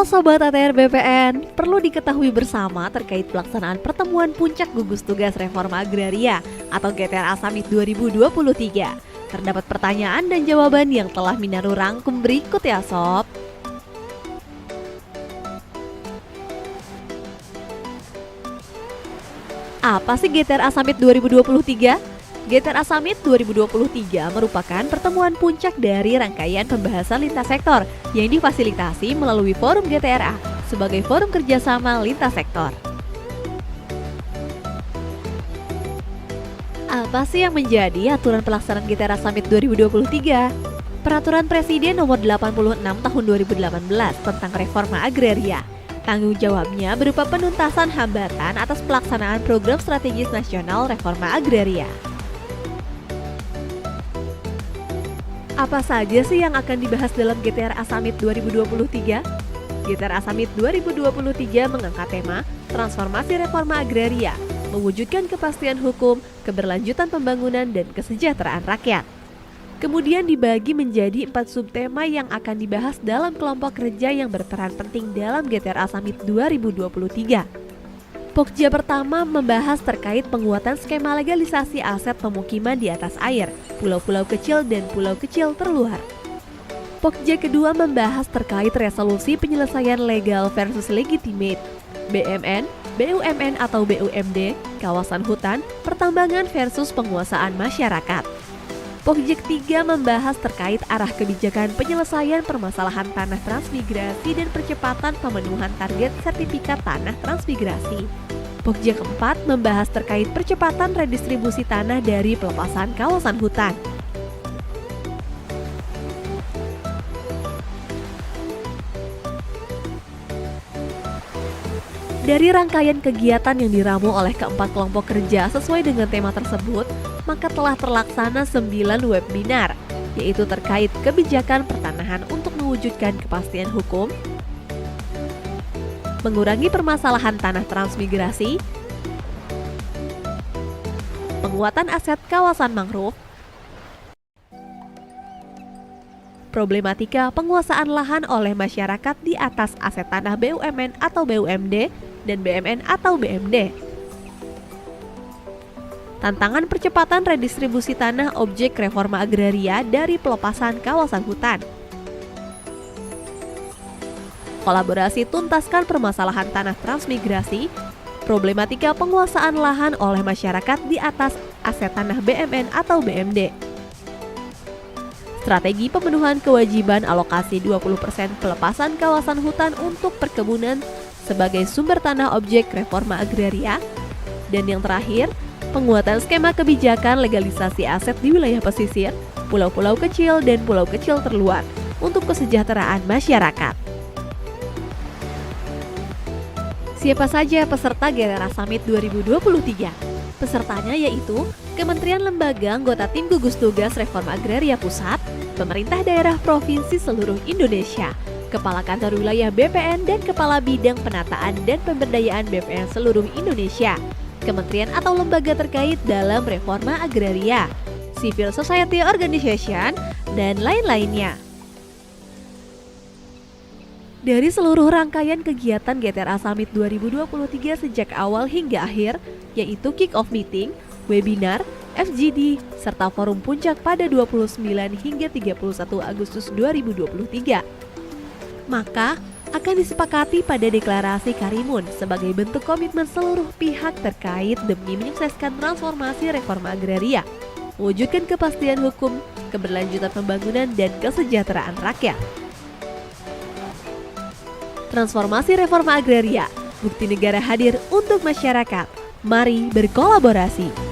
Sobat ATR BPN, perlu diketahui bersama terkait pelaksanaan pertemuan puncak gugus tugas reforma agraria atau GTRA Summit 2023. Terdapat pertanyaan dan jawaban yang telah Minaru rangkum berikut ya Sob. Apa sih GTRA Summit 2023? GTRA Summit 2023 merupakan pertemuan puncak dari rangkaian pembahasan lintas sektor yang difasilitasi melalui Forum GTRA sebagai forum kerjasama lintas sektor. Apa sih yang menjadi aturan pelaksanaan GTRA Summit 2023? Peraturan Presiden Nomor 86 Tahun 2018 tentang Reforma Agraria. Tanggung jawabnya berupa penuntasan hambatan atas pelaksanaan program strategis nasional reforma agraria. Apa saja sih yang akan dibahas dalam GTRA Summit 2023? GTRA Summit 2023 mengangkat tema Transformasi Reforma Agraria, mewujudkan kepastian hukum, keberlanjutan pembangunan, dan kesejahteraan rakyat. Kemudian dibagi menjadi 4 subtema yang akan dibahas dalam kelompok kerja yang berperan penting dalam GTRA Summit 2023. Pokja pertama membahas terkait penguatan skema legalisasi aset pemukiman di atas air, pulau-pulau kecil dan pulau kecil terluar. Pokja kedua membahas terkait resolusi penyelesaian legal versus legitimate, BMN, BUMN atau BUMD, kawasan hutan, pertambangan versus penguasaan masyarakat. Pokja ketiga membahas terkait arah kebijakan penyelesaian permasalahan tanah transmigrasi dan percepatan pemenuhan target sertifikat tanah transmigrasi. Pokja keempat membahas terkait percepatan redistribusi tanah dari pelepasan kawasan hutan. Dari rangkaian kegiatan yang diramu oleh keempat kelompok kerja sesuai dengan tema tersebut, maka telah terlaksana 9 webinar, yaitu terkait kebijakan pertanahan untuk mewujudkan kepastian hukum, mengurangi permasalahan tanah transmigrasi, penguatan aset kawasan mangrove, problematika penguasaan lahan oleh masyarakat di atas aset tanah BUMN atau BUMD, dan BMN atau BMD. Tantangan percepatan redistribusi tanah objek reforma agraria dari pelepasan kawasan hutan. Kolaborasi tuntaskan permasalahan tanah transmigrasi, problematika penguasaan lahan oleh masyarakat di atas aset tanah BMN atau BMD. Strategi pemenuhan kewajiban alokasi 20% pelepasan kawasan hutan untuk perkebunan sebagai sumber tanah objek reforma agraria. Dan yang terakhir, penguatan skema kebijakan legalisasi aset di wilayah pesisir, pulau-pulau kecil dan pulau kecil terluar untuk kesejahteraan masyarakat. Siapa saja peserta GTRA Summit 2023? Pesertanya yaitu Kementerian Lembaga anggota Tim Gugus Tugas Reforma Agraria Pusat, pemerintah daerah provinsi seluruh Indonesia, Kepala Kantor Wilayah BPN dan Kepala Bidang Penataan dan Pemberdayaan BPN seluruh Indonesia, kementerian atau lembaga terkait dalam reforma agraria, civil society organization, dan lain-lainnya. Dari seluruh rangkaian kegiatan GTRA Summit 2023 sejak awal hingga akhir, yaitu kick-off meeting, webinar, FGD, serta forum puncak pada 29 hingga 31 Agustus 2023. Maka akan disepakati pada deklarasi Karimun sebagai bentuk komitmen seluruh pihak terkait demi menyukseskan transformasi reforma agraria, mewujudkan kepastian hukum, keberlanjutan pembangunan, dan kesejahteraan rakyat. Transformasi reforma agraria, bukti negara hadir untuk masyarakat. Mari berkolaborasi.